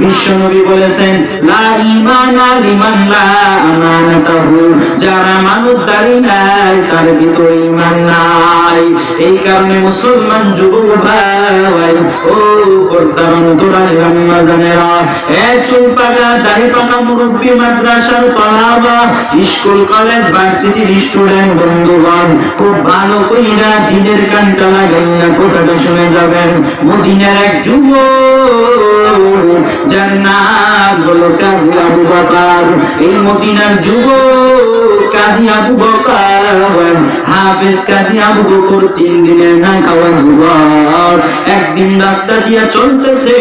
বিশ্বনবী বলেছেন লা ঈমানা লিমান লা আমানাতাহু, যার আমানতদারি নাই তার ভিতরে ঈমান নাই। এই কারণে মুসলমান যুবক ভাই ও পর্দার অন্তরাল রমজানেরা, এ চুল পাকা দাড়ি পাকা মুরব্বী, মাদ্রাসার তলাবা, স্কুল কলেজ ভার্সিটির স্টুডেন্ট বন্ধুগণ, খুব ভালো কইরা দিনের কানটা লাগাইয়া কথাটা শুনে যাবেন। মদিনার এক যুবক যার নাম হলো কাজী আবু বকর, এই মদিনার যুবক কাজী আবু বকর, হাফেজ কাজী আবু বকর 3 দিনের না খাওয়া যুবক একদিন রাস্তা দিয়া চলতেছে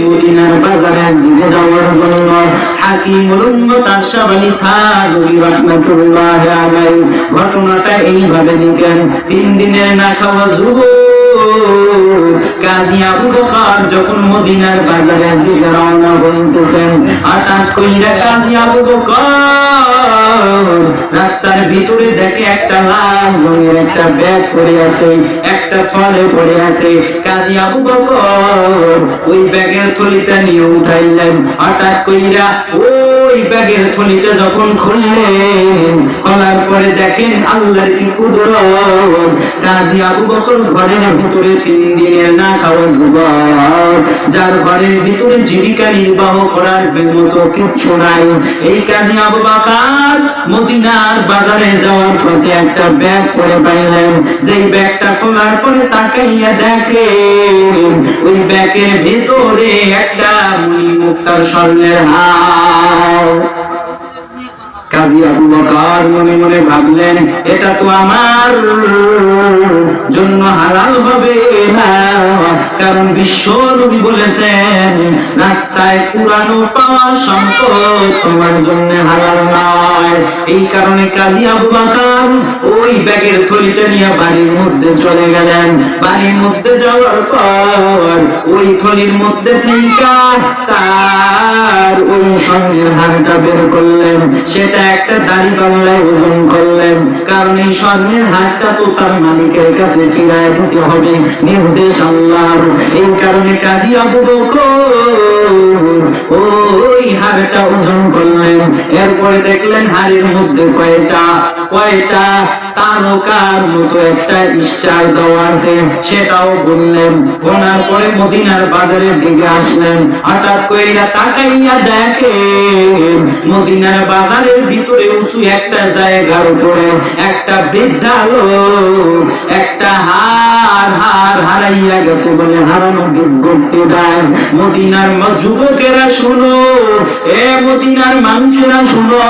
মদিনার বাজারের দিকে যাওয়ার জন্য। হাকিমুল উম্মত আশরাফ আলী থানভী রাহমাতুল্লাহ আলাইহি ঘটনাটা এইভাবে লিখেন। 3 দিনের না খাওয়া যুবক কাজী আবু বকর যখন মদিনার বাজারের দিকে রওনা হইতেছেন, হঠাৎ কইরা কাজী আবু বকর রাস্তার ভিতরে দেখে একটা লাল রঙের একটা ব্যাগ পড়ে আছে, একটা থলে পড়ে আছে। কাজী আবু বকর ওই ব্যাগের থলিটা নিয়ে উঠাইলেন। হঠাৎ কইরা ওই ব্যাগের থলিটা যখন খুললেন, খোলার পরে দেখেন আল্লাহর কি কুদরত, কাজী আবু বকর ঘরের ভিতরে 3 দিনের না খাওয়া যুবক, যার ঘরের ভিতরে জীবিকা নির্বাহ করার মতো কিচ্ছু নাই। এই কাজী আবু বকর মদিনার বাজারে যাওয়ার পথে একটা ব্যাগ পড়ে পাইলেন। যেই ব্যাগটা খোলার পরে তাকাইয়া দেখেন ওই ব্যাগের ভিতরে একটা মুনি মুক্তার স্বর্ণের হার। কাজী আবু বকর মনে মনে ভাবলেন এটা তো আমার জন্য হালাল হবে না, কারণ বিশ্ব নবী বলেছেন রাস্তায় কুরানো পাওয়া সম্পদ তোমার জন্য হালাল নয়। এই কারণে কাজী আবু বকর ওই ব্যাগের থলিটা নিয়ে বাড়ির মধ্যে চলে গেলেন। বাড়ির মধ্যে যাওয়ার পর ওই থলির মধ্যে থেকে তার ওই স্বর্ণের হারটা বের করলেন, সেটা একটা দাড়ি পাল্লায় ওজন করলেন, কারণ এই স্বর্ণের হারটা তো তার মালিকের কাছে ফিরায় দিতে হবে, নির্দেশ আল্লাহর। এই কারণে কাজী আবু বকর ওই হারটা ওজন করলেন। এরপরে দেখলেন হারের মধ্যে কয়টা তারকার মতো একটা স্টার দেওয়া আছে, সেটাও বললেন। গোনার পরে মদিনার বাজারের দিকে আসলেন। হঠাৎ কইরা তাকাইয়া দেখেন মদিনার বাজারের ভিতরে উঁচু একটা জায়গার উপরে একটা বৃদ্ধা লোক একটা হার হারাইয়া গেছে বলে হারানো বিজ্ঞপ্তি দেয়। মদিনার যুবকেরা শুনো, এ মদিনার মানুষেরা শুনো,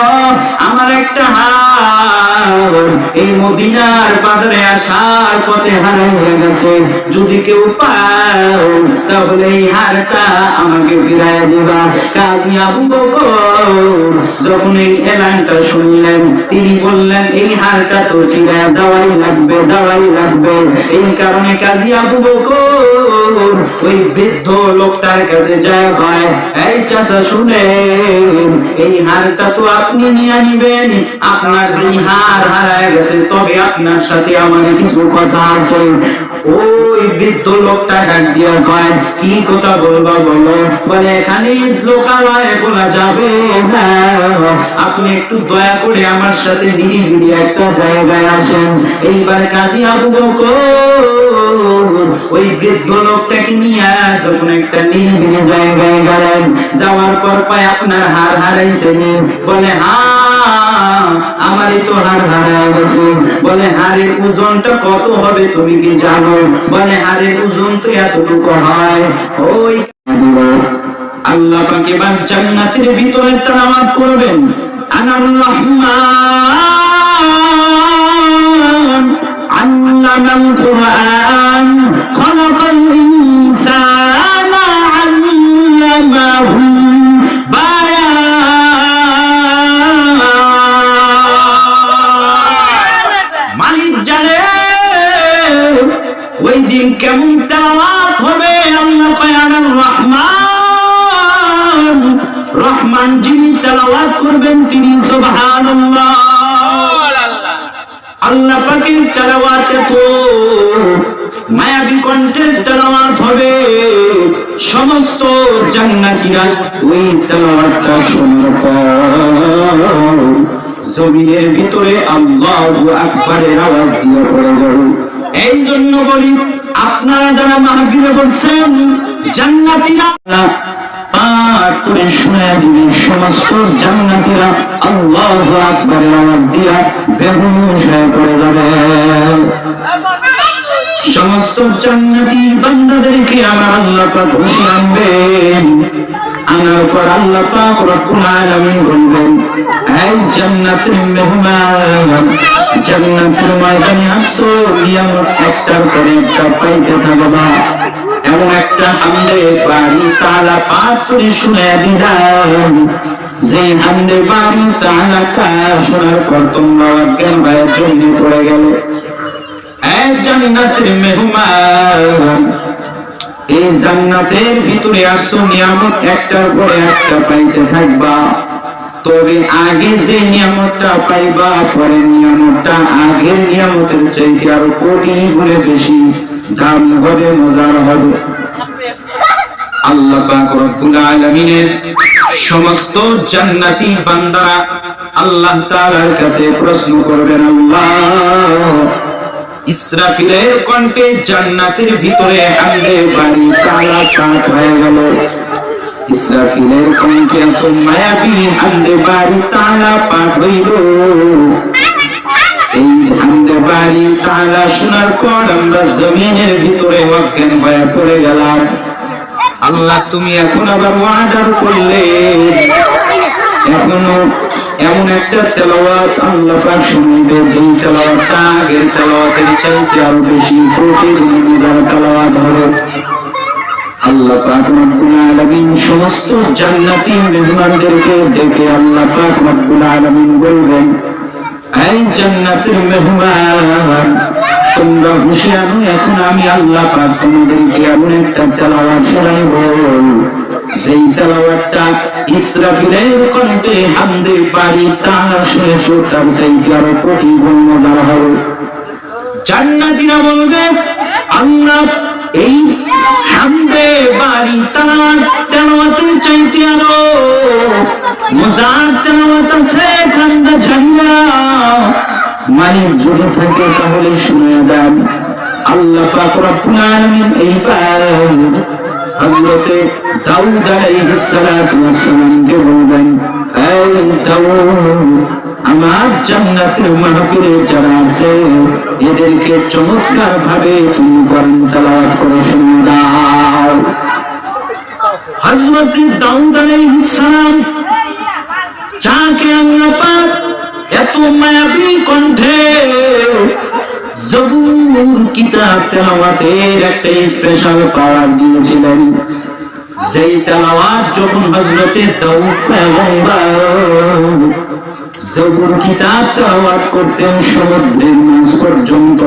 আমার একটা হার এই মদিনার বাজারে আসার পথে হারাইয়া গেছে, যদি কেউ পাও তাহলে এই হারটা আমাকে ফিরাইয়া দিবা। কাজী আবু বকর যখন এই এলানটা শুনলেন, তিনি বললেন এই হারটা তো ফিরাইয়া দেওয়াই লাগবে, দেওয়াই লাগবে। এই কারণে কাজী আবু বকর ওই বৃদ্ধ লোকটার কাছে যায়, হয় এই চাচা শুনেন, এই হারটা তো আপনি নিয়ে নিবেন, আপনার যে হার হারায় গেছে, তবে আপনার সাথে আমার কিছু কথা আছে। ওই বৃদ্ধ লোকটা ডাক দিয়া কয় কি কথা বলবা বলো। বলে এখানে লোকালয়ে বলা যাবে না, আপনি একটু দয়া করে আমার সাথে নিরিবিলি একটা জায়গায় আসেন। এইবার কাজী আবু বকর ওই বৃদ্ধ লোকটাকে নিয়ে যখন একটা নিরিবিলি জায়গায় গেলেন, যাওয়ার পর কয় আপনার হার হারাইছেন? বলে হ্যাঁ আমারই তো হার হারায় গেছে। বলে হারের ওজনটা কত হবে তুমি কি জানো? বলে হারের ওজন তো এতটুকু হয়। ওই আল্লাহ পাক এবার জান্নাতের ভিতরে তেলাওয়াত করবেন, আনার রহমান আল্লামাল কুরআন খালাকাল ইনসানা আল্লামাহু বায়ান। মালিক জানে ওই দিন কেমন তেলাওয়াত হবে। আল্লাহ কয় আনার রহমান, রহমান যিনি তেলাওয়াত করবেন তিনি সুবহানাল্লাহ। আল্লাহ পাকের তেলাওয়াতে তো মায়াবী কণ্ঠের তেলাওয়াত হবে, সমস্ত জান্নাতীরা ওই তেলাওয়াতটা শোনার পর জমিনের ভিতরে আল্লাহু আকবারের আওয়াজ দিয়ে পড়ে যাবে। এই জন্য বলি, আপনারা যারা মাহফিলে বলছেন জান্নাতীরা পাঠ করে শোনায় দিবে, সমস্ত জান্নাতীরা আল্লাহু আকবারের আওয়াজ দিয়া বেহুশ হয়ে পড়ে যাবে। সমস্ত জান্নাতি বান্দাদেরকে আমার আল্লাহ পাক ঘুষি আনবেন, আনার পর আল্লাহ পাক রব্বুল আলামিন বলবেন, এই জান্নাতের মেহমান, জান্নাতের ময়দানে আসো, নিয়ামত একটার পরে একটা পাইতে থাকবা। এমন একটা হামদে বাড়ি তালা পাঠ করে শুনে দিলাম, যে হামদে বাড়ি তালা কাজ শোনার পর তোমরা অজ্ঞান ভাইয়ের জন্য পড়ে গেলে। এক জান্নাতের মেহমান, এই জান্নাতের ভিতরে আসো, নিয়ামত একটার পরে একটা পাইতে থাকবা। তবে আগে যে নিয়ামতটা পাইবা, পরের নিয়ামতটা আগের নিয়ামতের চাইতে আরো কোটি গুণে বেশি দাম হবে, মজার হবে। আল্লাহ পাক রব্বুল আলামিনের সমস্ত জান্নাতি বান্দারা আল্লাহ তাআলার কাছে প্রশ্ন করবেন, আল্লাহ, ইসরাফিলের কণ্ঠে জান্নাতের ভিতরে হামদে বাড়ি তালা কাট হয়ে গেল। ইসরাফিলের কণ্ঠে এত মায়াবী হামদে বাড়ি তালা পাঠ হইল। এই হামদে বাড়ি তালা শোনার পর আমরা জমিনের ভিতরে অজ্ঞান হয়ে পড়ে গেলাম। আল্লাহ, তুমি এখন আবার ওয়াদা করলে এখনো এমন একটা তেলাওয়াত আল্লাহ পাক শুনবে, যে তেলাওয়াতটা আগের তেলাওয়াতের চাইতে আরো বেশি প্রতিদিন তেলাওয়াত হবে। আল্লাহ পাক রব্বুল আলামিন সমস্ত জান্নাতি মেহমানদেরকে ডেকে আল্লাহ পাক রব্বুল আলামিন বলবেন, এই জান্নাতের মেহমান, তোমরা হুঁশিয়ার, এখন আমি আল্লাহ পাক তোমাদেরকে এমন একটা তেলাওয়াত শোনাইব, যেই তেলাওয়াতটা ইসরাফিলের কণ্ঠে হামদে বাড়ি তালা শুনে তার চাইতে আরো কোটি গুণ মজার হবে। জান্নাতীরা বলবে, আল্লাহ, এই হামদে বাড়ি তালা তেলাওয়াতের চাইতে আরো মজার তেলাওয়াত আছে, কান্দা ঝান্ডা মালিক যদি থাকে তাহলে শুনে দেন। আল্লাহ পাক রব্বুল আলামিন এইবার হযরতে দাউদ আলাইহিস সালাতু ওয়াস সালামকে বলবেন, এই দাউদ, আমার জান্নাতের মাহফিলে যারা আছে এদেরকে চমৎকার ভাবে তুমি কোরআন তেলাওয়াত করে শুনিয়ে দাও। হযরতে দাউদ আলাইহিস সালাম, যাকে আল্লাহ পাক এত মায়াবী কণ্ঠে জবুর কিতাব তেলাওয়াতের একটা স্পেশাল পাওয়ার দিয়েছিলেন, যেই তেলাওয়াত যখন হযরতে দাউদ পয়গম্বর জবুর কিতাব তেলাওয়াত করতেন সমুদ্রের মাঝ পর্যন্ত,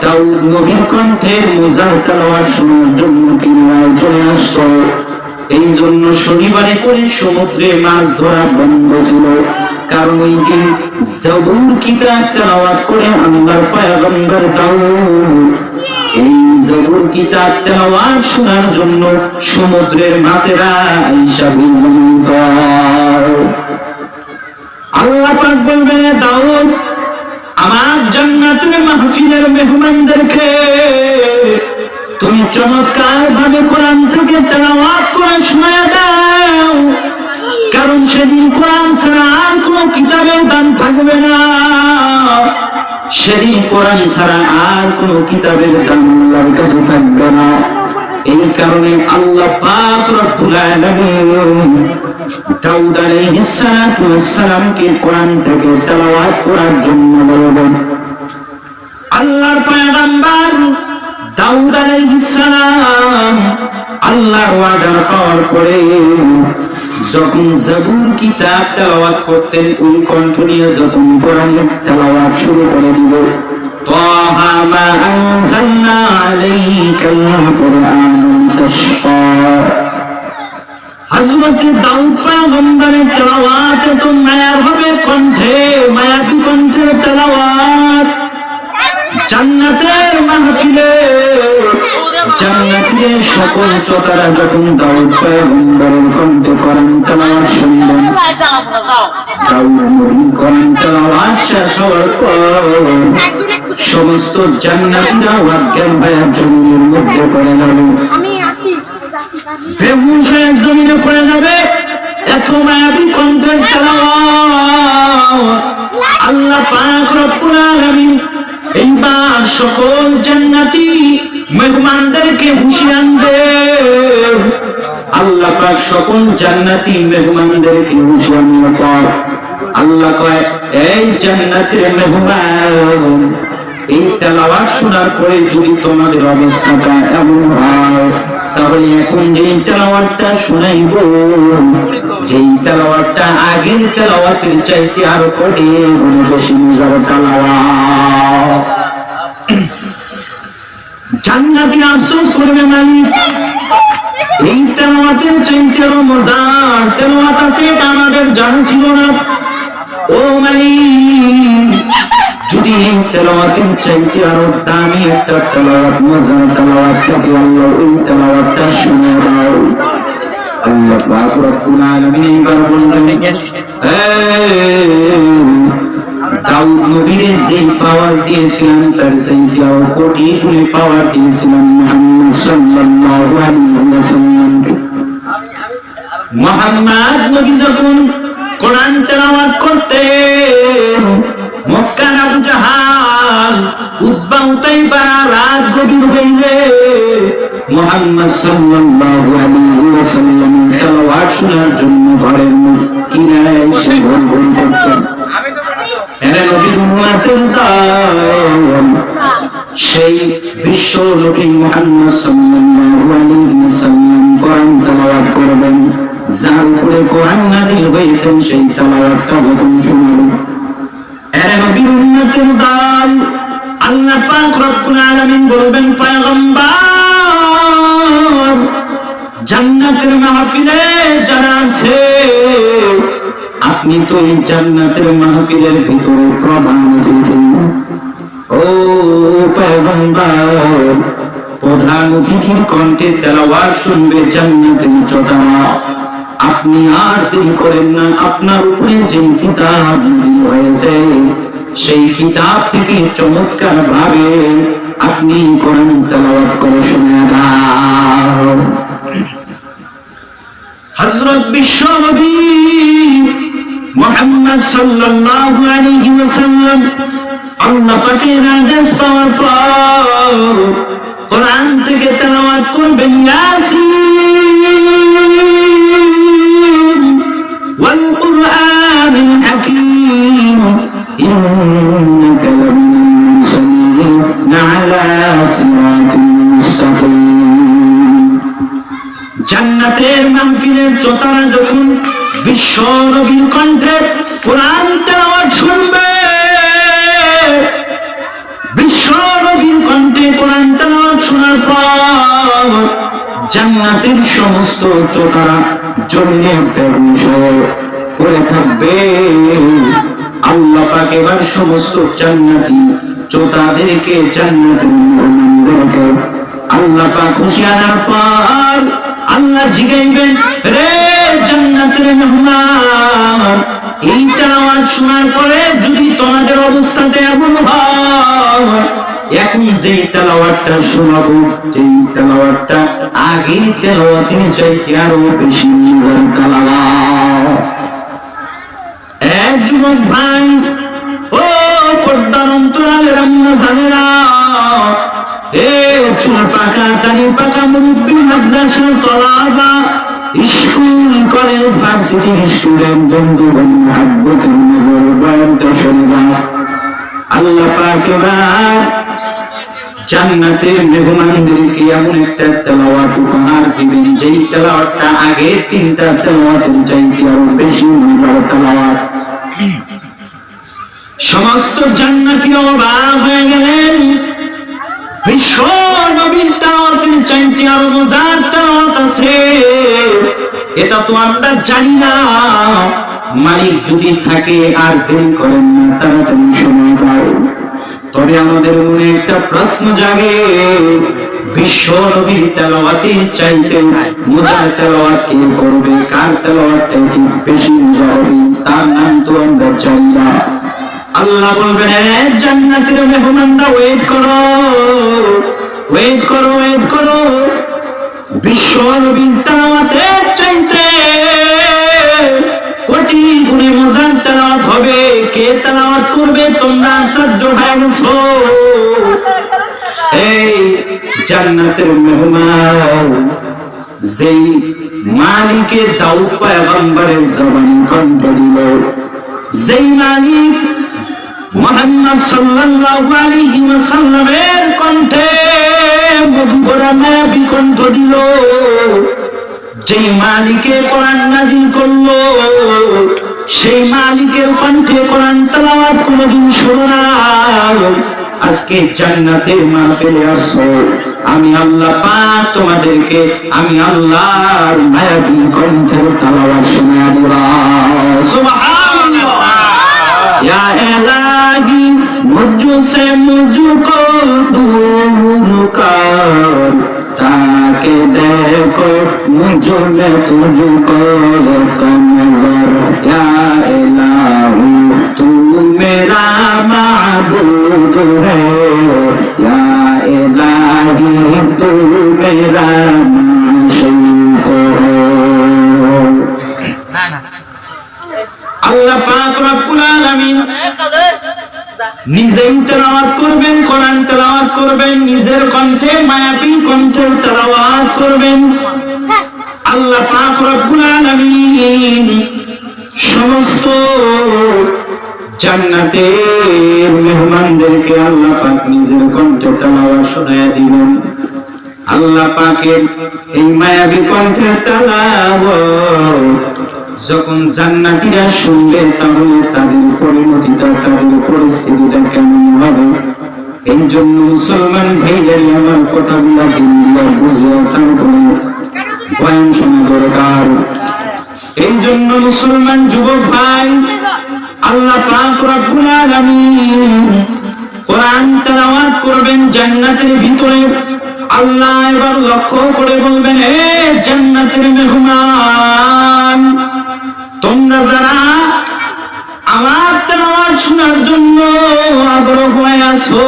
দাউদ নবীর কণ্ঠের মজার তেলাওয়াত শোনার জন্য কিনারায় চলে আসতো। এই জন্য শনিবারে করে সমুদ্রে মাছ ধরা বন্ধ ছিল, কারণ ওই দিন জবুর কিতাব তেলাওয়াত করে আল্লাহর পয়গম্বর দাউদ এই জবুর কিতাব তেলাওয়াত শোনার জন্য সমুদ্রের মাছেরা আইসা বিলম্ব। আল্লাহ পাক বলবেন, দাউদ, আমার জান্নাতের মাহফিলের মেহমানদেরকে তুমি চমৎকার ভাবে কোরআন থেকে তেলাওয়াত করে শোনায়া দাও, কারণ সেদিন কোরআন ছাড়া আর কোনো কিতাবের দাম থাকবে না। সেদিন কোরআন ছাড়া আর কোনো কিতাবের দাম আল্লাহর কাছে থাকবে না। এই কারণে আল্লাহ পাক রব্বুল আলামিন দাউদ আলাইহিস সালাতু ওয়াস সালামকে কোরআন থেকে তেলাওয়াত করার জন্য বলবেন। আল্লাহর পয়গম্বর দাউদ আলাইহিস সালাম আল্লাহর ওয়াদা পাওয়ার পরে যখন জবুর কিতাব তেলাওয়াত করতেন, ওই কণ্ঠ নিয়ে যখন কোরআন তেলাওয়াত শুরু করে দিল, তাহা মা আনজালনা আলাইকাল কুরআন তাশকা, হযরত দাউদ পয়গম্বরের তেলাওয়াত তো মায়ার হবে কণ্ঠে, মায়াবী কণ্ঠে তেলাওয়াত, জান্নাতের মাহফিলে জান্নাতের সকল চোতারা যখন দাউদ পয়গম্বরের কণ্ঠে কোরআন তেলাওয়াত শুনবেন, দাউদ নবী কোরআন তেলাওয়াত শেষ হওয়ার পর সমস্ত জান্নাতীরা অজ্ঞান হয়ে জমিনের মধ্যে পড়ে যাবে, বেহুশ হয়ে জমিনে পড়ে যাবে। এত মায়াবী কণ্ঠের তেলাওয়াত আল্লাহ পাক রব্বুল আলামিন এইবার সকল জান্নাতি মেহমানদেরকে হুঁশিয়ার দেন। আল্লাহ পাক সকল জান্নাতি মেহমানদেরকে হুঁশিয়ার দেওয়ার পর আল্লাহ কয়, এই জান্নাতের মেহমান, এই তেলাওয়াত শোনার পরে যদি তোমাদের অবস্থাটা এমন হয়, তাহলে এখন যে তেলাওয়াতটা শোনাইব, যেই তেলাওয়াতটা আগের তেলাওয়াতের চাইতে আরো কোটি গুণ বেশি মজার তেলাওয়াত। জান্নাতি আফসোস করবে মালিক, এই তেলাওয়াতের চাইতে আরো মজার তেলাওয়াত আছে, এটা আমাদের জানা ছিল না। ও মালিক, যদি এই তেলাওয়াতের চাইতে আরো দামি একটা তেলাওয়াত, মজার তেলাওয়াত থাকে, আল্লাহ ওই তেলাওয়াতটা শুনে দাও। আল্লাহ পাক রব্বুল আলামিন এইবার বললেন, দাউদ নবীর যে পাওয়ার দিয়েছিলেন তার চাইতে আরো কোটি গুণে পাওয়ার দিয়েছিলেন মুহাম্মদ সাল্লাল্লাহু আলাইহি ওয়াসাল্লামকে। মুহাম্মদ নবী যখন কোরআন তেলাওয়াত করতেন, মক্কার আবু জাহাল, উতবা, উতাইবা রাত গভীর হইলে মুহাম্মদ সাল্লাল্লাহু আলাইহি ওয়াসাল্লাম তেলাওয়াত শোনার জন্য ঘরের কিনারায় এসে ঘর ঘর করতেন। এরা নবীর উম্মতের দল, সেই বিশ্ব নবী মুহাম্মদ সাল্লাল্লাহু আলাইহি ওয়াসাল্লাম কোরআন তেলাওয়াত করবেন, যার উপরে কোরআন নাযিল হয়েছে সেই তেলাওয়াতটা যখন শুনবেন, এরা নবীর উম্মতের দল। আল্লাহ পাক রব্বুল আলামিন বলবেন, পয়গম্বর, জান্নাতের মাহফিলে যারা আছে, আপনি তো এই জান্নাতের মাহফিলের ভিতরে প্রধান অতিথি। ও পয়গম্বর, প্রধান অতিথির কণ্ঠে তেলাওয়াত শুনবে জান্নাতের চোতারা। আপনি আর দেরি করেন না, আপনার উপরে যে কিতাব নাযিল হয়েছে সেই কিতাব থেকে চমৎকার ভাবে আপনি কোরআন তেলাওয়াত করে শুনে দাও। হযরত বিশ্ব নবী মুহাম্মদ সাল্লাল্লাহু আলাইহি ওয়াসাল্লাম আল্লাহ পাকের আদেশ পাওয়ার পর কোরআন থেকে তেলাওয়াত করবেন, ইয়াসিন ওয়াল কুরআনিল হাকীম ইন্নাকা লামিনাল আলা সিরাতিল মুস্তাকিম। জান্নাতের মাহফিলের চোতারা যখন বিশ্ব নবীর কণ্ঠে কোরআন তেলাওয়াত শুনবে, বিশ্ব নবীর কণ্ঠে কোরআন তেলাওয়াত শোনার পর জান্নাতের সমস্ত চোতারা জমিনে করে থাকবে। আল্লাহ পাক এবার সমস্ত জান্নাতি চোতাদেরকে, জান্নাতের মুমিনদেরকে আল্লাহ পাক হুঁশিয়ার পর আল্লাহ জিগাইবেন, রে জান্নাতের মেহমান, এই তেলাওয়াত শোনার পরে যদি তোমাদের অবস্থাটা এমন হয়, এখন যেই তেলাওয়াতটা শোনাবো, যেই তেলাওয়াতটা আগের তেলাওয়াতের চাইতে আরো বেশি মজার তেলাওয়াত। এক যুবক ভাই, ও পর্দার অন্তরালের আম্মা জানেরা, এ চুল পাকা দাড়ি পাকা মুরব্বী, মাদ্রাসার তলাবা, স্কুল কলেজ ভার্সিটি স্টুডেন্ট বন্ধু আল্লাহ পাক এবার জান্নাতের মেহমানদেরকে এমন একটা তেলাওয়াত উপহার দিবেন, যেই তেলাওয়াতটা আগে তিনটা তেলাওয়াতের চাইতে আরো বেশি মজার তেলাওয়াত। সমস্ত জান্নাতি অবাক হয়ে গেলেন, বিশ্ব নবীর তেলাওয়াতের চাইতে আরো মজার তেলাওয়াত আছে, এটা তো আমরা জানি না। মালিক যদি থাকে আর দেরি করেন না, তাড়াতাড়ি সময় পাও। তবে আমাদের মনে একটা প্রশ্ন জাগে, বিশ্ব নবীর তেলাওয়াতের চাইতে মুজার তেলাওয়াত কে করবে, কার তেলাওয়াতটা কি বেশি মজা হবে, তার নাম তো আমরা জানি না। আল্লাহ বলবেন জান্নাতের মেহমানরা ওয়েট করো, ওয়েট করো, ওয়েট করো। বিশ্ব নবীর তেলাওয়াতের চাইতে কোটি গুণে মজার তেলাওয়াত হবে। কে তেলাওয়াত করবে? তোমরা আশ্চর্য হয়ে গেছো। এই জান্নাতের মেহমান যেই মালিকে দাউদ পয়গম্বরের জবানি কণ্ঠ দিল, যেই মালিক মুহাম্মদ সাল্লাল্লাহু আলাইহি ওয়াসাল্লামের কণ্ঠে মধুরা নবী কণ্ঠ দিল, যেই মালিকে কোরআন নাযিল করলো, সেই মালিকের কণ্ঠে কোরআন তেলাওয়াত কোনদিন শোনো না। আজকে জান্নাতের মাহফিলে আসো, আমি আল্লাহ পাক তোমাদেরকে আমি আল্লাহর মায়াবী কণ্ঠের তেলাওয়াত শোনায় দেব। সুবহানাল্লাহ। ইয়া ইলাহি মুঝসে মুঝকো दूर कर, ताके देखो मुझमें तुझको कमजोर। या इलाही तू मेरा माबूद है, या इलाही तू मेरा माशूक है। আল্লাহ পাক রব্বুল আলামিন নিজেই তেলাওয়াত করবেন, কোরআন তেলাওয়াত করবেন, নিজের কণ্ঠে মায়াবী কণ্ঠে তেলাওয়াত করবেন। আল্লাহ পাক রব্বুল আলামিন সমস্ত জান্নাতের মেহমানদেরকে আল্লাহ পাক নিজের কণ্ঠে তেলাওয়াত শোনায় দিবেন। আল্লাহ পাকের এই মায়াবী কণ্ঠের তেলাওয়াত যখন জান্নাতীরা শুনবে, তাহলে তাদের পরিণতিটা, তাদের পরিস্থিতিটা কেমন হবে? এই জন্য মুসলমান ভাইদের আমার কথাগুলো দিনগুলো বুঝে তারপরে বয়ান শোনা দরকার। এই জন্য মুসলমান যুবক ভাই, আল্লাহ পাক রব্বুল আলামিন কোরআন তেলাওয়াত করবেন জান্নাতের ভিতরে। আল্লাহ এবার লক্ষ্য করে বলবেন, এ জান্নাতের মেহমান, তোমরা যারা আমার তেলাওয়াত শোনার জন্য আগ্রহ হয়ে আছো,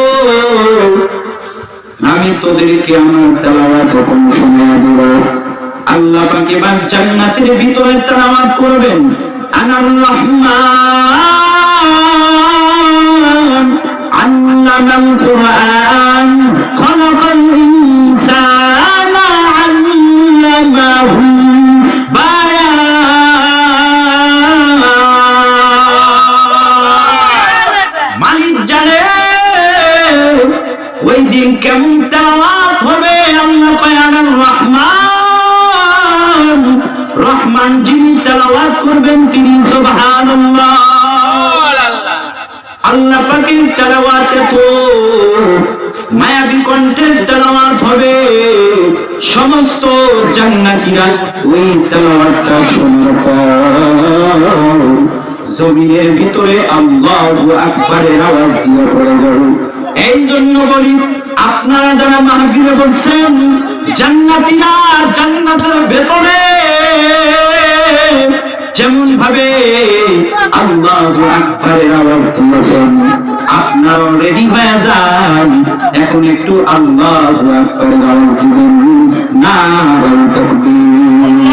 আমি তোদেরকে আমার তেলাওয়াত কখন শোনায় দেব। আল্লাহ পাক এবার জান্নাতের ভিতরে তেলাওয়াত করবেন, আনার রহমান আল্লামাল কুরআন খালাকাল ইনসানা আল্লামাহু কেমন তেলাওয়াত হবে। আল্লাহ কয় আনার রহমান, রহমান যিনি তেলাওয়াত করবেন তিনি। সুবহানাল্লাহ। আল্লাহ পাকের তেলাওয়াতে তো মায়াবী কণ্ঠের তেলাওয়াত হবে। সমস্ত জান্নাতীরা ওই তেলাওয়াতটা শোনার পর জমিনের ভিতরে আল্লাহু আকবারের আওয়াজ দিয়ে পড়ে যাবে। এই জন্য বলি, আপনারা যারা মাহফিলে বলছেন, জান্নাতীরা জান্নাতের ভেতরে যেমন ভাবে আল্লাহু আকবারের আওয়াজ দিয়েছেন, আপনারা রেডি হয়ে যান। এখন একটু আল্লাহু আকবারের আওয়াজ দিবেন, নারায়ে তাকবীর।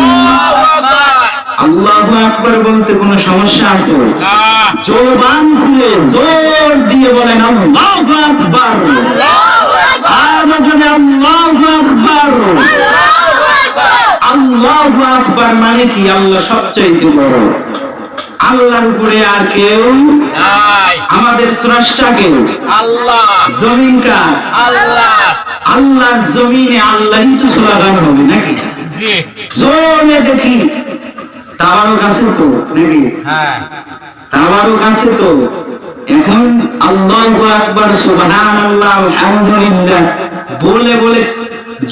আল্লাহু আকবার বলতে কোনো সমস্যা আছে? জবান খুলে জোর দিয়ে বলেন আল্লাহু আকবার। আল্লাহু আকবার মানে কি? আল্লাহ সবচাইতে বড়, আল্লাহর উপরে আর কেউ নাই। আমাদের স্রষ্টা কে? আল্লাহ। জমিন কার? আল্লাহ। আল্লাহর জমিনে আল্লাহই তো স্লোগান হবে নাকি? জোরে দেখি তাবারক আছে তো নাকি? হ্যাঁ, তাবারক আছে তো। এখন আল্লাহু আকবার সুবহানাল্লাহ আলহামদুলিল্লাহ বলে বলে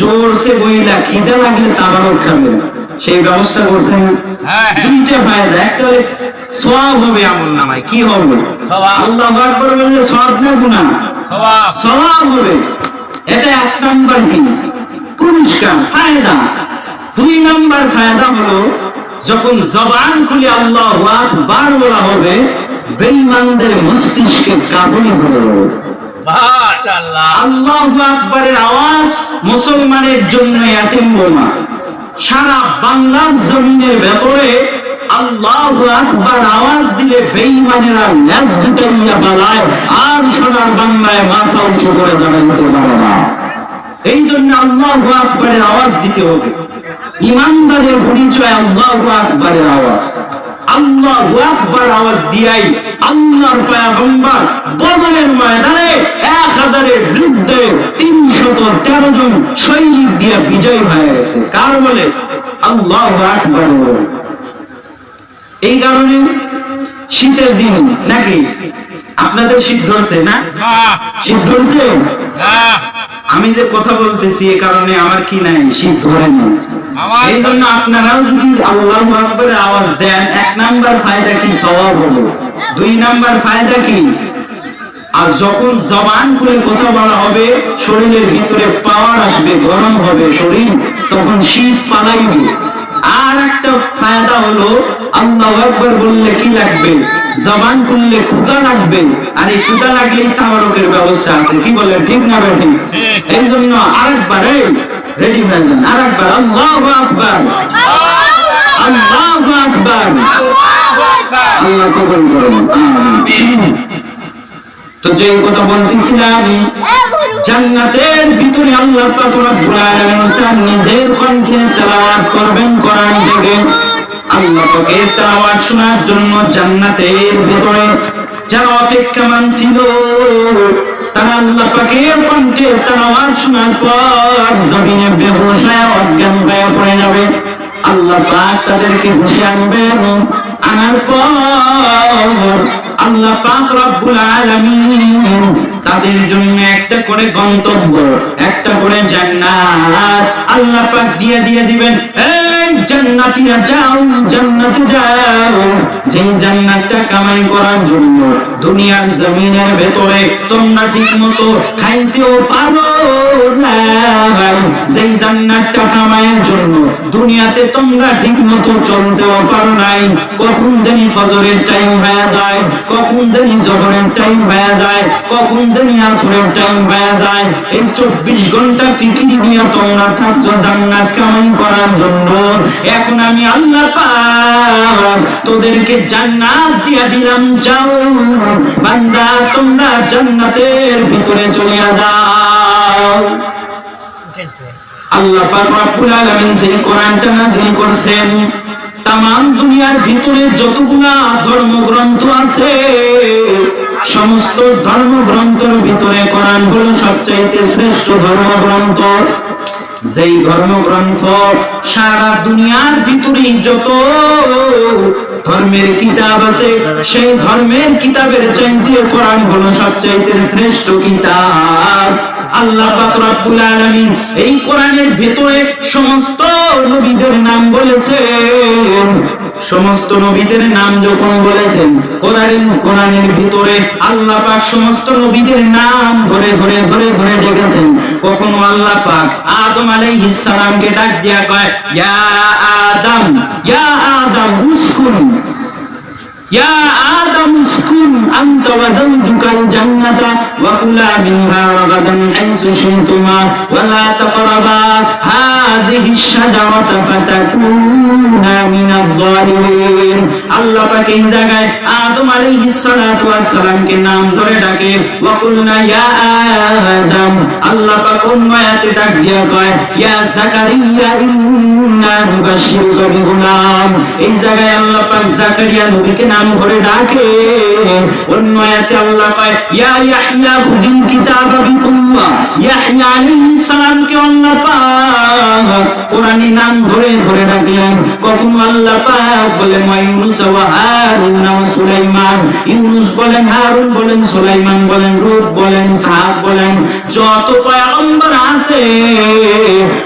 জোরসে বইলা খিদে লাগলে তাবারক খাবে, সেই ব্যবস্থা করছেন। দুইটা ফায়দা, একটা হলে সওয়াব হবে আমল নামায়। কি হবে? আল্লাহু আকবার বললে সওয়াব না গুনাহ? সওয়াব হবে। এটা এক নাম্বার কি পুরস্কার ফায়দা। দুই নাম্বার ফায়দা হলো যখন জবান খুলে আল্লাহু আকবার বলা হবে, বেঈমানদের মস্তিষ্কে কাঁপুনি হবে। মাশাআল্লাহ, আল্লাহু আকবারের আওয়াজ মুসলমানের জন্য এতিম বোমা। সারা বাংলার জমিনের ভেতরে আল্লাহু আকবার আওয়াজ দিলে বেঈমানেরা লেজ গুটাইয়া পালায়, আর সোনার বাংলায় মাথা উঁচু করে দাঁড়াতে পারে না। এই জন্য আল্লাহু আকবারের আওয়াজ দিতে হবে। ইমানদারের পরিচয় আল্লাহু আকবারের আওয়াজ। আল্লাহু আকবার আওয়াজ দিয়াই আল্লাহর পয়গম্বর বদরের ময়দানে 1000-এর বিরুদ্ধে 313 জন সৈনিক দিয়ে বিজয় হয়ে গেছে। কার বলে? আল্লাহু আকবার। এই কারণে শীতের দিন নাকি আপনাদের শীত ধরছে না? শীত ধরছে? আমি যে কথা বলতেছি এ কারণে আমার কি নাই, শীত ধরে না। এই জন্য আপনারাও যদি আল্লাহু আকবারের আওয়াজ দেন, এক নাম্বার ফায়দা কি? সওয়াব হলো। দুই নাম্বার ফায়দা কি? আর যখন জবান করে কথা বলা হবে, শরীরের ভিতরে পাওয়ার আসবে, গরম হবে শরীর, তখন শীত পালাইবে। আর একটা ফায়দা হলো আল্লাহু আকবার বললে কি লাগবে? জবান খুললে ক্ষুধা লাগবে, আর এই ক্ষুধা লাগলেই তাবারকের ব্যবস্থা আছে। কি বলে, ঠিক না বেঠিক? এই জন্য আরেকবার রেডি হয়ে যান, আরেকবার আল্লাহু আকবার, আল্লাহু আকবার। আল্লাহ কবুল করুন, আমিন। তো যে কথা বলতেছিলাম, জান্নাতের ভিতরে আল্লাহ পাক রব্বুল আলামিন তার নিজের কণ্ঠে তেলাওয়াত করবেন কোরআন থেকে। আল্লাহ পাকের তেলাওয়াত শোনার জন্য জান্নাতের ভিতরে যারা অপেক্ষমান ছিল, তারা আল্লাহ পাকের কণ্ঠে তেলাওয়াত শোনার পর জমিনে বেহুশ হয়ে অজ্ঞান হয়ে পড়ে যাবে। আল্লাহ পাক তাদেরকে হুঁশে আনবেন, আনার পর আল্লাহ পাক রব্বুল আলামিন তাদের জন্য একটা করে গন্তব্য, একটা করে জান্নাত আল্লাহ পাক দিয়ে দিবেন। এই জান্নাতীরা যাও, জান্নাতে যাও। যে জান্নাতটা কামাই করার জন্য দুনিয়ার জমিনের ভেতরে তোমরা ঠিকমতো খাইতেও পারো না, যেই জান্নাতটা কামাইয়ের জন্য দুনিয়াতে তোমরা ঠিকমতো চলতেও পারো নাই। কখন জানি ফজরের টাইম হয়ে যায়, কখন জানি জোহরের টাইম হয়ে যায়, কখন জানি আসরের টাইম হয়ে যায়। এই 24 ঘন্টা ফিকির নিয়ে তোমরা থাকছো জান্নাত কামাই করার জন্য। এখন আমি আল্লাহ পাক তোদেরকে জান্নাত দিয়া দিলাম, যাও বান্দা তোমরা জান্নাতের ভিতরে চলে যাও। আল্লাহ পাক রব্বুল আলামিন যে কোরআনটা নাযিল করেছেন, তামাম দুনিয়ার ভিতরে যতগুলা ধর্মগ্রন্থ আছে, সমস্ত ধর্মগ্রন্থের ভিতরে কোরআন হলো সবচাইতে শ্রেষ্ঠ ধর্মগ্রন্থ। যেই ধর্মগ্রন্থ সারা দুনিয়ার ভিতরে যত ধর্মের কিতাব আছে, সেই ধর্মের কিতাবের চাইতে কোরআন হলো সবচাইতে শ্রেষ্ঠ কিতাব। আল্লাহ পাক রব্বুল আলামিন এই কোরআনের ভিতরে সমস্ত নবীদের নাম বলেছেন। সমস্ত নবীদের নাম যখন বলেছেন, কোরআনের ভিতরে আল্লাহ পাক সমস্ত নবীদের নাম ধরে ধরে ধরে ধরে ডেকেছেন। কখনো আল্লাহ পাক আদম আলাইহিস সালামকে ডাক দিয়া কয়, ইয়া আদম, ইয়া আদম উসকুন, ইয়া আদম উসকুন আনতা ওয়া যাওজুকাল জান্নাতা ওয়া কুলা মিনহা রাগাদান হাইসু শি'তুমা ওয়া লা তাকরাবা হাযিহিশ শাজারাতা ফাতাকুনা মিনাজ জালিমিন। আল্লাহ পাক এই জায়গায় আদম আলাইহিস সালাতু ওয়াস সালামকে নাম ধরে ডাকে, ওয়া কুলনা ইয়া আদম। আল্লাহ পাক অন্য আয়াতে ডাক দিয়া কয়, ইয়া যাকারিয়া ইন্না নুবাশশিরুকা বিগুলাম। এই জায়গায় আল্লাহ পাক যাকারিয়া নবীকে নাম ধরে ডাকে। অন্য আয়াতে আল্লাহ কয়, ইয়া ইয়াহইয়া খুযিল কিতাবা বিকুওয়া। ইয়াহইয়া আলাইহিস সালামকে আল্লাহ পাক কোরআনী নাম ধরে ধরে ডাকলেন। কখনো আল্লাহ পাক বলেন ইউনুস ওয়া হারুন ওয়া সুলাইমান। ইউনুস বলেন, হারুন বলেন, সুলাইমান বলেন, লূত বলেন, ইসহাক বলেন। যত পয়গম্বর আছে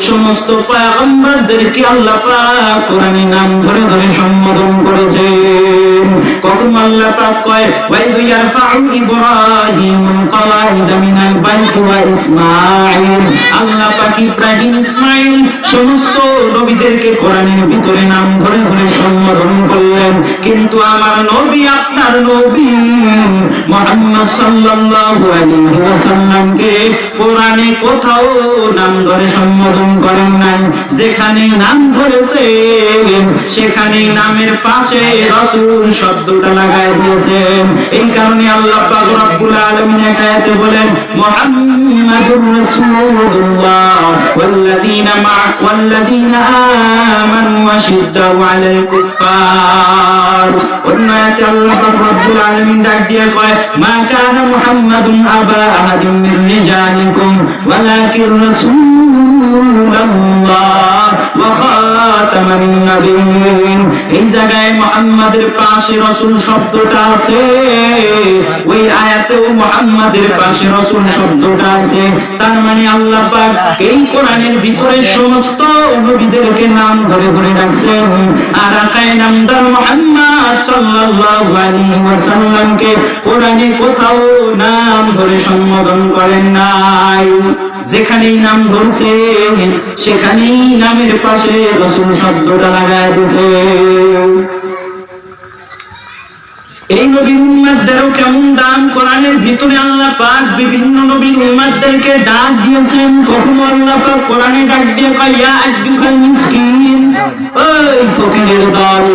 সমস্ত পয়গম্বরদেরকে আল্লাহ পাক কোরআনী নাম ধরে ধরে সম্বোধন করেছেন। কখনো আল্লাহ আল্লাহ পাক কয় ওয়াইদ ইয়ারফাউ ইব্রাহিমুল কওয়াইদ মিনাল বাইত ওয়া ইসমাঈল, আল্লাহ পাক ইব্রাহিম ইসমাঈল সমস্ত নবীদেরকে কোরআনের ভিতরে নাম ধরে ধরে সম্বোধন করলেন, কিন্তু আমার নবী আপনার নবী মুহাম্মদ সাল্লাল্লাহু আলাইহি ওয়াসাল্লামকে কোরআনে কোথাও নাম ধরে সম্বোধন করেন নাই। যেখানে নাম ধরেছেন সেখানে নামের পাশে রাসূল শব্দটা লাগায় দিয়েছেন। এই কারণে আল্লাহ পাক রব্বুল আলামিন আয়াতে বলেন মুহাম্মাদুর রাসূলুল্লাহ ওয়াল্লাযীনা আমানু আশিদ্দাউ আলাল কুফফার। অন্যতে আল্লাহ পাক রব্বুল আলামিন ডাক দিয়ে কয় মা কানা মুহাম্মাদুন আবা আহাদিন মির রিজালিকুম ওয়ালাকিন রাসূলুল্লাহ ওয়া খাতামান নাবিয়্যিন। এই জায়গায় মুহাম্মাদের পাশে রাসূল শব্দটা আছে, ওই আয়াতেও মুহাম্মাদের পাশে রাসূল শব্দটা আছে। তার মানে আল্লাহ পাক এই কোরআনের ভিতরে সমস্ত নবীদেরকে নাম ধরে ধরে ডাকছেন, আর আকায়ে নামদার মুহাম্মদ সাল্লাল্লাহু আলাইহি ওয়াসাল্লামকে কোরআনে কোথাও নাম ধরে সম্বোধন করেন নাই। যেখানেই নাম ধরছে সেখানেই নামের পাশে রাসূল শব্দটা লাগায় দিয়েছে। এই নবীর উম্মতদেরও কেমন দাম, কোরআনের ভিতরে আল্লাহ পাক বিভিন্ন নবীর উম্মতদেরকে ডাক দিয়েছেন। কখনো আল্লাহ পাক কোরআনে ডাক দিয়ে কয় ইয়া আইয়ুহাল মিসকিন, ওই ফকিরের দল।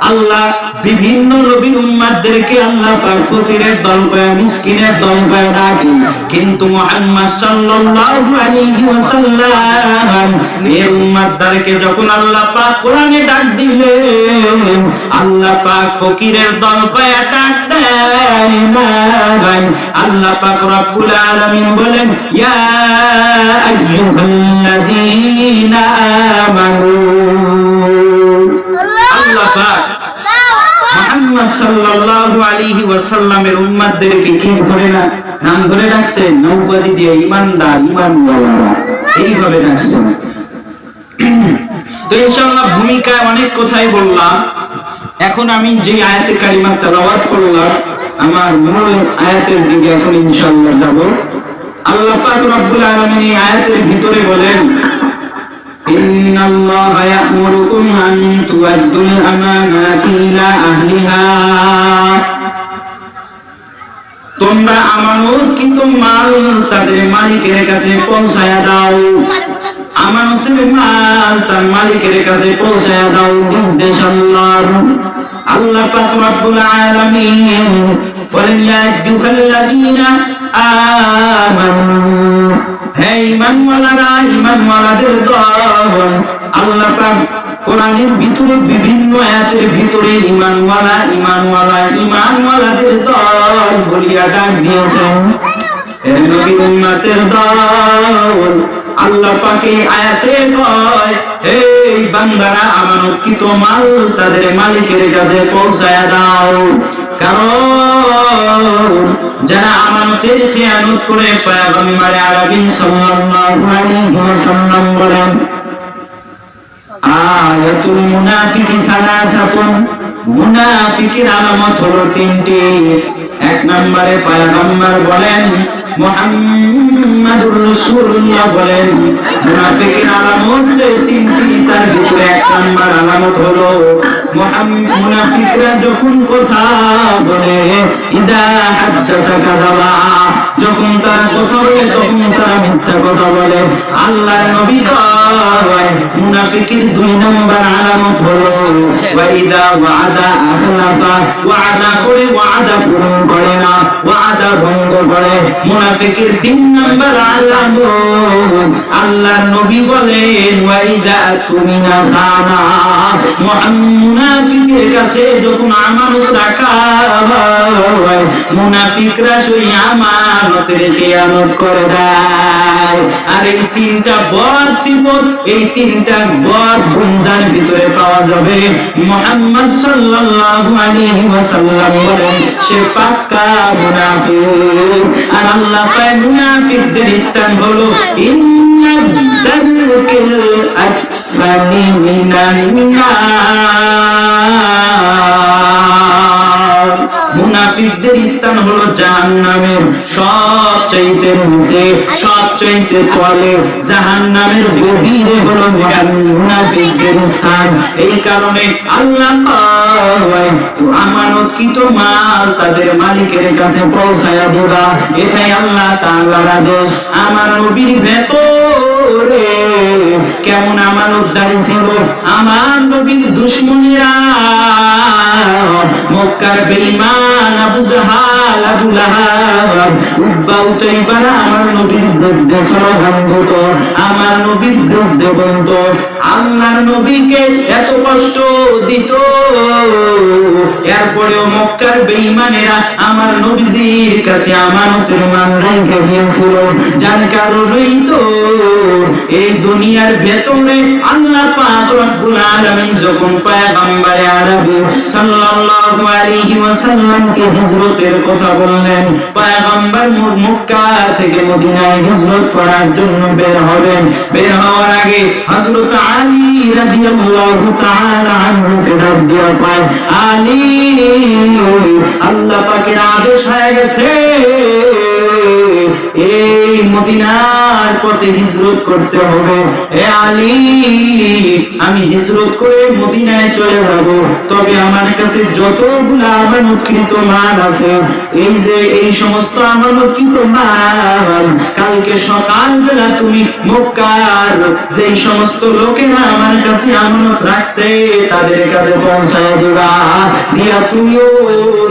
আল্লাহ বিভিন্ন নবীর উম্মতদেরকে আল্লাহ পাক ফকিরের দল কয়, মিসকিনের দল কয় ডাকে, কিন্তু মুহাম্মদ সাল্লাল্লাহু আলাইহি ওয়াসাল্লাম এর উম্মতদেরকে যখন আল্লাহ পাক কোরআনে ডাক দিলেন, আল্লাহ পাক ফকিরের দল কয় ডাক দেয় না। আল্লাহ পাক রব্বুল আলামিন বলেন ইয়া আইয়ুহাল্লাযীনা আমানু। আল্লাহ পাক মুহাম্মদ সাল্লাল্লাহু আলাইহি ওয়াসাল্লামের উম্মতদেরকে কি ধরে না নাম ধরে রাখছেন, নৌবাদী দিয়ে ঈমানদার ঈমানওয়ালারা এইভাবে রাখছেন। তো ইনশাআল্লাহ ভূমিকায় অনেক কথাই বললাম। এখন আমি যে আয়াতে কারিমা তেলাওয়াত করলাম, আমার মূল আয়াতের দিকে এখন ইনশাআল্লাহ যাব। আল্লাহ পাক রব্বুল আলামিন এই আয়াতের ভিতরে বলেন ইন্নাল্লাহা ইয়া'মুরুকুম আন তু'আদ্দুল আমানাতি ইলা আহলিহা, তোমরা আমানতকৃত মাল তাদের মালিকের কাছে পৌঁছায়া দাও। আমানতের মাল তার মালিকের কাছে পৌঁছায়া দাও নির্দেশ আল্লাহর। আল্লাহ পাক রব্বুল আলামিন বলেন ইয়া আইয়ুহাল্লাযীনা আমানু, হে ঈমানওয়ালারা, ঈমানওয়ালাদের দল। আল্লাহ পাক কোরআনের ভিতরে বিভিন্ন আয়াতের ভিতরে ঈমানওয়ালাদের দল বলিয়া ডাক দিয়েছেন, হে নবীর উম্মতের দল। আল্লাহ পাক এই আয়াতে কয় হে বান্দারা, আমানতকৃত মাল তাদের মালিকের কাছে পৌঁছায়া দাও। কারণ যারা আমানতের খেয়ানত করে পয়গম্বর আরবি সাল্লাল্লাহু আলাইহি ওয়াসাল্লাম বলেন আয়াতুল মুনাফিকি সালাসাতুন, মুনাফিকের আলামত হলো তিনটি। এক নম্বরে পয়গম্বর বলেন মুহাম্মাদুর রাসূলুল্লাহ বলেন মুনাফিকের আলামত তিনটি, তার ভিতরে এক নম্বর আলামত হলো মুনাফিকরা যখন কথা বলে ইদা হাদাসা কাযাবা, যখন তারা কথা বলে তখন তারা মিথ্যা কথা বলে। আল্লাহর নবী কয় মুনাফিকের দুই নম্বর আলামত হলো ওয়া ইদা ওয়াদা আখলাফা, ওয়াদা করে ওয়াদা পূরণ করে না, ওয়াদা ভঙ্গ করে। মুনাফিকের তিন নম্বর আলামত আল্লাহর নবী বলেন ওয়া ইদা তুমিনা খানা, মুনাফিকের কাছে যখন আমানত রাখা হয় মুনাফিকরা সেই আমানতের খেয়ানত করে দেয়। আর এই তিনটা বড় সিফত, এই তিনটা বড় গুণের ভিতরে পাওয়া যাবে। মুহাম্মদ সাল্লাল্লাহু আলাইহি ওয়াসাল্লাম বলেন সে পাক্কা মুনাফিক। আর আল্লাহ পাক মুনাফিকদের স্থান হলো ইন্নাদ-দারকিল আসফালি মিনান নার। স্থান হলো জাহান্নামের সবচাইতে নিচে, সবচাইতে তলে, জাহান্নামের গভীরে হলো মুনাফিকদের স্থান। এই কারণে আল্লাহ কয় আমানতকৃত মাল তাদের মালিকের কাছে পৌঁছায়া দিবা, এটাই আল্লাহ তাআলার আদেশ। আমার নবীর ভেতরে কেমন আমানতদারি ছিল, আমার নবীর দুশমনেরা মক্কার বেঈমান আবু জাহাল, আবু লাহাব, উতবা উতাইবা আমার নবীর বিরুদ্ধে স্লোগান দিত, আমার নবীর বিরুদ্ধে বলত। আল্লাহর নবীকে এত কষ্ট দিত, এরপরেও মক্কার বেঈমানেরা আমার নবীজির কাছে আমানতের মান রেখে দিয়েছিল। যার কারণেই তো এই দুনিয়ার ভেতরে আল্লাহ পাক রব্বুল আলামিন যখন পয়গম্বর আরবি সাল্লাল্লাহু আলাইহি ওয়াসাল্লামকে হিজরতের কথা বললেন, পয়গম্বর মক্কা থেকে মদিনায় হিজরত করার জন্য বের হবেন। বের হওয়ার আগে হযরত আলী রাদিয়াল্লাহু তাআলা আনহুকে ডাক দিয়া পায়, আলী আল্লাহ পাকের আদেশ হয়ে গেছে এই মদিনার পথে হিজরত করতে হবে। এ আলী আমি হিজরত করে মদিনায় চলে যাব, তবে আমার কাছে যতগুলো আমানতকৃত মাল আছে, এই যে এই সমস্ত আমানতকৃত মাল কালকে সকালবেলা তুমি মক্কার যেই সমস্ত লোকেরা আমার কাছে আমানত রাখছে তাদের কাছে পৌঁছায় দিবা, দিয়া তুমিও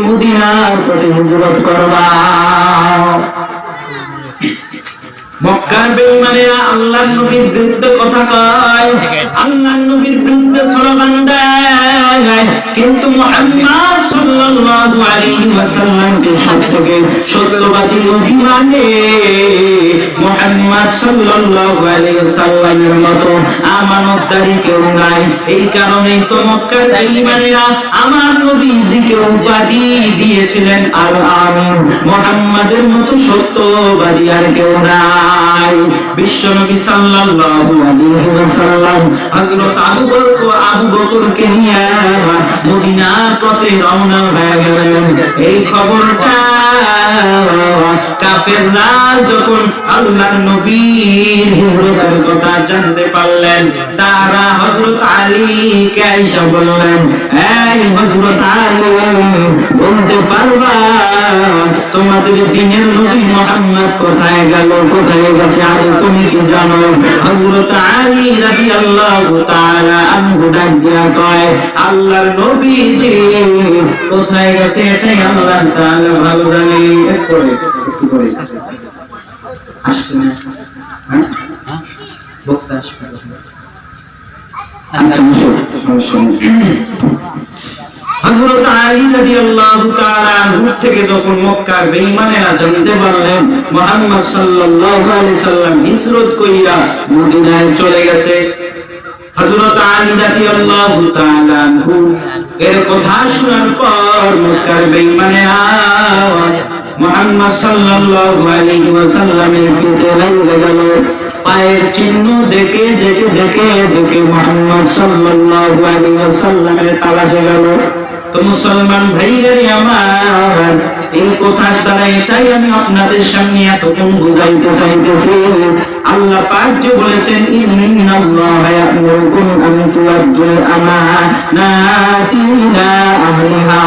মদিনার পথে হিজরত করবা। মক্কার বেঈমানেরা আল্লাহর নবীর বিরুদ্ধে কথা কয়, আল্লাহর নবীর বিরুদ্ধে স্লোগান দেয়, কিন্তু মুহাম্মদ সাল্লাল্লাহু আলাইহি ওয়াসাল্লামকে সত্যকে সত্যবাদী নবী মানে। মুহাম্মদ সাল্লাল্লাহু আলাইহি ওয়াসাল্লামের মতো আমানতদারি কেউ নাই। এই কারণেই তো মক্কার বেঈমানেরা আমার নবীজিকে উপাধি দিয়েছিলেন আল আমিন, মুহাম্মাদের মতো সত্যবাদী আর কেউ নাই। বিশ্বনবী সাল্লাল্লাহু আলাইহি ওয়াসাল্লাম হযরত আবু বকরকে নিয়ে মদিনার পথে রওনা হয়ে গেলেন। এই খবরটা কাফেররা যখন আল্লাহর নবীর হিজরতের কথা জানতে পারলেন, তারা হযরত আলীকে আয়েশা বললেন, এই হযরত আলী বলতে পারবা তোমাদের দ্বীনের নবী মুহাম্মদ কোথায় গেল, কোথায় গেছে? আজ তুমি কি জানো? হযরত আলী রাদিয়াল্লাহু তাআলা আনহু ডাক দিয়া কয়, আল্লাহর নবীজি কোথায় গেছে এটাই আল্লাহ তাআলা ভালো জানে। একটু করে আসছে না, হ্যাঁ বক্তা আসবে। আচ্ছা হযরত আলী রাদিয়াল্লাহু তাআলা আনহু থেকে যখন মক্কার বেঈমানেরা জানতে পারলেন মুহাম্মদ সাল্লাল্লাহু আলাইহি সাল্লাম হিজরত কইরা মদিনায় চলে গেছে, হযরত আলী রাদিয়াল্লাহু তাআলা আনহু এর কথা শোনার পর মক্কার বেঈমানেরা মুহাম্মদ সাল্লাল্লাহু আলাইহি ওয়াসাল্লামের পিছে লেগে গেল। পায়ের চিহ্ন দেখে দেখে দেখে দেখে মুহাম্মদ সাল্লাল্লাহু আলাইহি ওয়াসাল্লামের তালাশে গেল। তো মুসলমান ভাইরা আমার, এই কথার দ্বারা এটাই আমি আপনাদের সামনে এতক্ষণ বুঝাইতে চাইতেছি, আল্লাহ পাক যে বলেছেন ইন্নাল্লাহা ইয়া'মুরুকুম আন তু'আদ্দুল আমানাতি ইলা আহলিহা,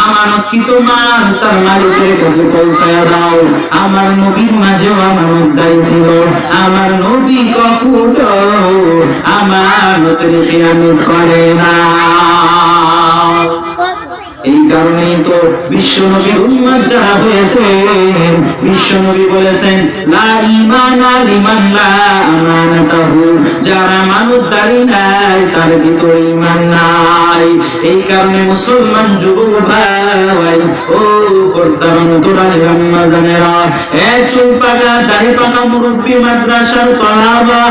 আমানতকৃত মাল তার মালিকের কাছে পৌঁছায়া দাও। আমার নবীর মাঝেও আমানতদারি ছিল, আমার নবী কখনো আমানতের খেয়ানত করে না। এই কারণেই তো বিশ্বনবীর উম্মত যারা হয়েছে, বিশ্বনবী বলেছেন লা ঈমানা লিমান লা আমানাতাহু, যারা আমানতদারি নাই তার ভিতরে ঈমান নাই। এই কারণে মুসলমান যুবক ভাই ও পর্দার অন্তরালে আম্মা জানেরা, এ চুল পাকা দাড়ি পাকা মুরব্বী, মাদ্রাসার তলাবা,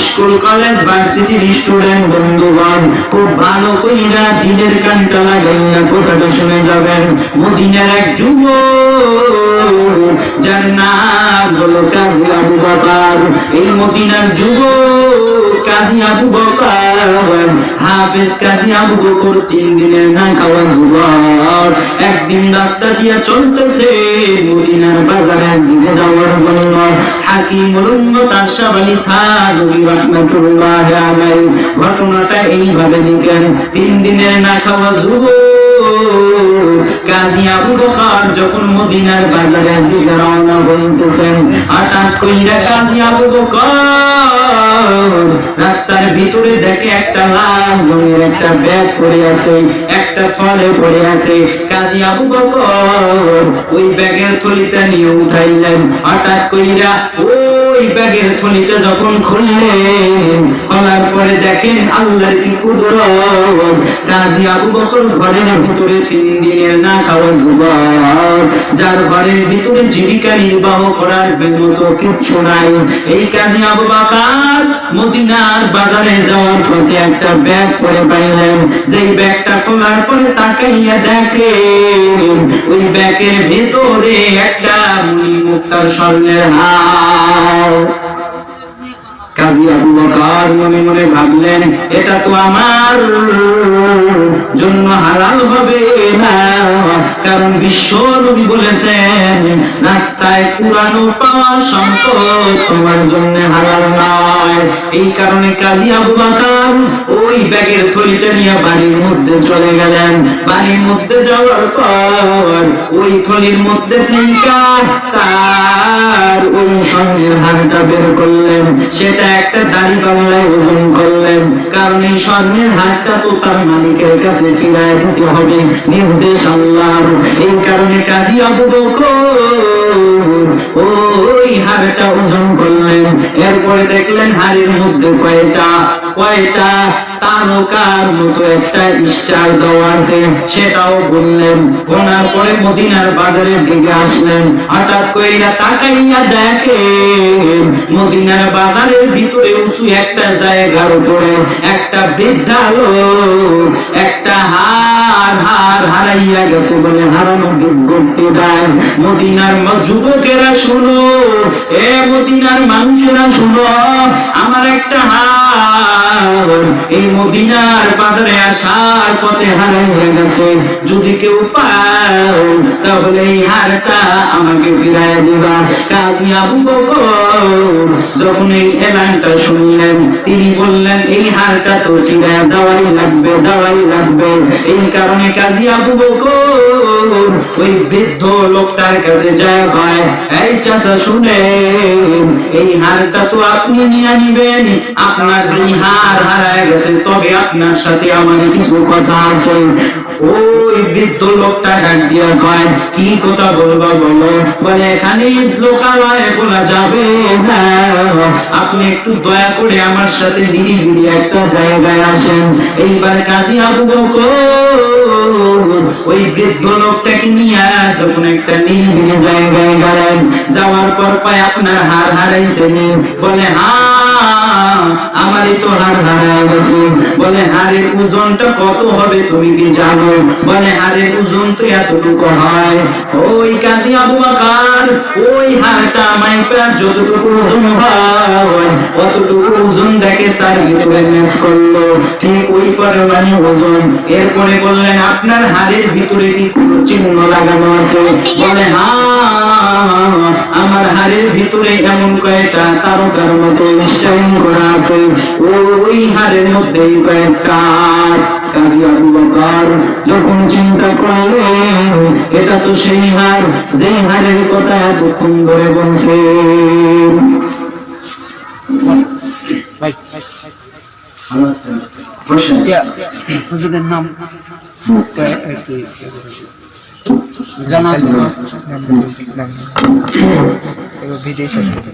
স্কুল কলেজ ভার্সিটির স্টুডেন্ট বন্ধুগণ, খুব ভালো কইরা দিনের কানটা লাগাইয়া কথাটা শুনে যাবেন। মদিনার এক যুবক যার নাম হলো কাজী আবু বকর। এই মদিনার যুবক কাজী আবু বকর, হাফেজ কাজী আবু বকর 3 দিনের না খাওয়া যুবক। একদিন রাস্তা দিয়া চলতেছে মদিনার বাজারে দিকে যাওয়ার জন্য। হাকিমুল উম্মত আশরাফ আলী থানভী রাহমাতুল্লাহি আলাইহি ঘটনাটা এইভাবে লিখেন। 3 দিনের না খাওয়া যুবক কাজী আবু বকর যখন মদিনার বাজারের দিকে রওনা হইতেছেন, হঠাৎ কইরা কাজী আবু বকর রাস্তার ভিতরে দেখে একটা লাল রঙের একটা ব্যাগ পড়ে আছে, একটা থলে পড়ে আছে। কাজী আবু বকর ওই ব্যাগের থলিটা নিয়ে উঠাইলেন। হঠাৎ কইরা ওই ব্যাগের থলিটা যখন খুললেন, খোলার পরে দেখেন আল্লাহর কি কুদরত। কাজী আবু বকর ঘরের ভিতরে 3 দিনের না খাওয়া যুবক, যার ঘরের ভিতরে জীবিকা নির্বাহ করার মতো কিচ্ছু নাই। এই কাজী আবু বকর মদিনার বাজারে যাওয়ার পথে একটা ব্যাগ পরে পাইলেন। যেই ব্যাগটা খোলার পরে তাকাইয়া দেখেন ওই ব্যাগের ভিতরে একটা মুনি মুক্তার স্বর্ণের হার। কাজী আবু বকর মনে মনে ভাবলেন, এটা তো আমার জন্য হালাল হবে না, কারণ বিশ্ব নবী বলেছেন রাস্তায় পুরানো পাওয়া সম্পদ তোমার জন্য হালাল নয়। এই কারণে কাজী আবু বকর ওই ব্যাগের থলিটা নিয়ে বাড়ির মধ্যে চলে গেলেন। বাড়ির মধ্যে যাওয়ার পর ওই থলির মধ্যে থেকে তার ওই স্বর্ণের হারটা বের করলেন। সেটা একটা দাড়ি পাল্লায় ওজন করলেন, কারণ এই স্বর্ণের হারটা তো তার মালিকের কাছে ফিরায় দিতে হবে, নির্দেশ আল্লাহর। এই কারণে কাজী আবু বকর ওই হারটা ওজন করলেন। এরপরে দেখলেন হারের মধ্যে কয়টা তারকার মতো একটা স্টার দেওয়া আছে, সেটাও বললেন। গোনার পরে মদিনার বাজারের দিকে আসলেন। হঠাৎ কইরা তাকাইয়া দেখেন মদিনার বাজারের ভিতরে উঁচু একটা জায়গার উপরে একটা বৃদ্ধা লোক একটা হার হারাইয়া গেছে বলে হারানো বিজ্ঞপ্তি দেয়। মদিনার যুবকেরা শুনো, এ মদিনার মানুষেরা শুনো, আমার একটা হার এই মদিনার বাজারে আসার পথে হারাইয়া গেছে। যদি কেউ পাও তাহলে এই হারটা আমাকে ফিরাইয়া দিবা। কাজী আবু বকর যখন এই এলানটা শুনলেন, তিনি বললেন এই হারটা তো ফিরাইয়া দেওয়াই লাগবে। এই কারণে কাজী আবু বকর ওই বৃদ্ধ লোকটার কাছে যায়, ভাই এই চাচা শুনেন, এই হারটা তো আপনি নিয়ে নিবেন, আপনার যে হার হারায় গেছে, তবে আপনার সাথে আমার কিছু কথা আছে। ওই বৃদ্ধ লোকটা ডাক দিয়া কয়, কি কথা বলবা বলো। বলে এখানে লোকালয়ে বলা যাবে না, আপনি একটু দয়া করে আমার সাথে নিরিবিলি একটা জায়গায় আসেন। এইবার কাজী আবু বকর ওই বৃদ্ধ লোকটাকে নিয়ে যখন একটা নিরিবিলি জায়গায় গেলেন, যাওয়ার পর কয় আপনার হার হারাইছেনি। বলে হ্যাঁ আমারই তো হার হারাই গেছে। বলে হারের ওজনটা কত হবে তুমি কি জানো? বলে হারের ওজন তো এতটুকু হয়। ওই কাজী আবু বকর ওই হারটা মাইপা যতটুকু ওজন হয় অতটুকু ওজন দেখে তার ভিতরে মেস করলো, ঠিক ওই পরিমাণে ওজন। এরপরে বললেন আপনার হারের ভিতরে কি কোনো চিহ্ন লাগানো আছে? বলে হ্যাঁ আমার হারের ভিতরে এমন কয়েকটা তারকার মতো স্টাইল করা আছে, ওই হারের মধ্যে কয়েকটা। কাজী আবু বকর যখন চিন্তা করলেন এটা তো সেই হার যে হারের কথা এতক্ষণ ধরে বলছে। হুজুরের নাম জানা ভিডিও শেষ করে